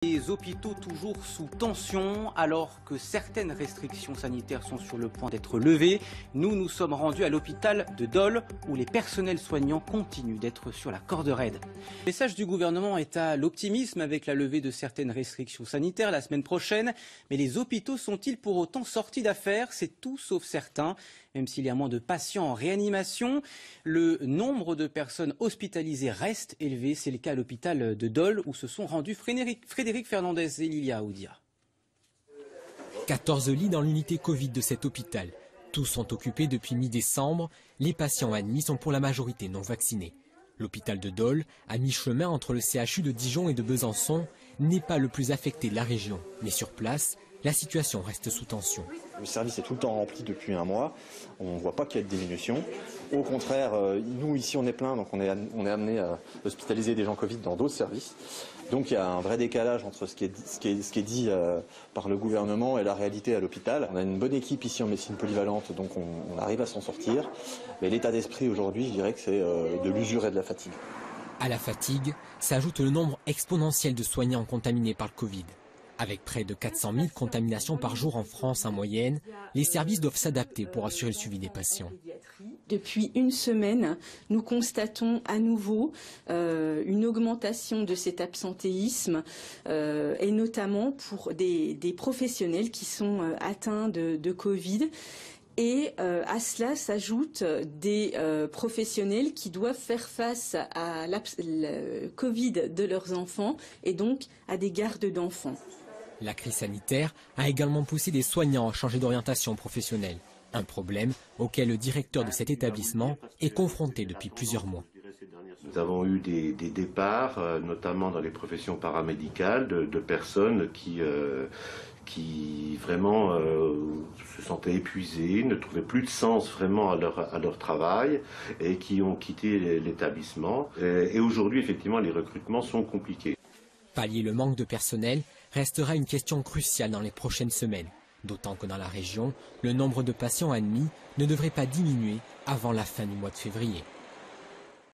Les hôpitaux toujours sous tension alors que certaines restrictions sanitaires sont sur le point d'être levées. Nous sommes rendus à l'hôpital de Dole où les personnels soignants continuent d'être sur la corde raide. Le message du gouvernement est à l'optimisme avec la levée de certaines restrictions sanitaires la semaine prochaine. Mais les hôpitaux sont-ils pour autant sortis d'affaires? C'est tout sauf certain. Même s'il y a moins de patients en réanimation, le nombre de personnes hospitalisées reste élevé. C'est le cas à l'hôpital de Dole où se sont rendus Frédéric Fernandez et Lilia Aoudia. 14 lits dans l'unité Covid de cet hôpital. Tous sont occupés depuis mi-décembre. Les patients admis sont pour la majorité non vaccinés. L'hôpital de Dole, à mi-chemin entre le CHU de Dijon et de Besançon, n'est pas le plus affecté de la région. Mais sur place, la situation reste sous tension. Le service est tout le temps rempli depuis un mois. On ne voit pas qu'il y ait de diminution. Au contraire, nous ici on est plein, donc on est amené à hospitaliser des gens Covid dans d'autres services. Donc il y a un vrai décalage entre ce qui est dit par le gouvernement et la réalité à l'hôpital. On a une bonne équipe ici en médecine polyvalente, donc on arrive à s'en sortir. Mais l'état d'esprit aujourd'hui, je dirais que c'est de l'usure et de la fatigue. À la fatigue s'ajoute le nombre exponentiel de soignants contaminés par le Covid. Avec près de 400 000 contaminations par jour en France en moyenne, les services doivent s'adapter pour assurer le suivi des patients. Depuis une semaine, nous constatons à nouveau une augmentation de cet absentéisme et notamment pour des professionnels qui sont atteints de Covid. Et à cela s'ajoutent des professionnels qui doivent faire face à le Covid de leurs enfants et donc à des gardes d'enfants. La crise sanitaire a également poussé des soignants à changer d'orientation professionnelle. Un problème auquel le directeur de cet établissement est confronté depuis plusieurs mois. Nous avons eu des départs, notamment dans les professions paramédicales, de personnes qui vraiment se sentaient épuisées, ne trouvaient plus de sens vraiment à leur travail et qui ont quitté l'établissement. Et aujourd'hui, effectivement, les recrutements sont compliqués. Pallier le manque de personnel restera une question cruciale dans les prochaines semaines. D'autant que dans la région, le nombre de patients admis ne devrait pas diminuer avant la fin du mois de février.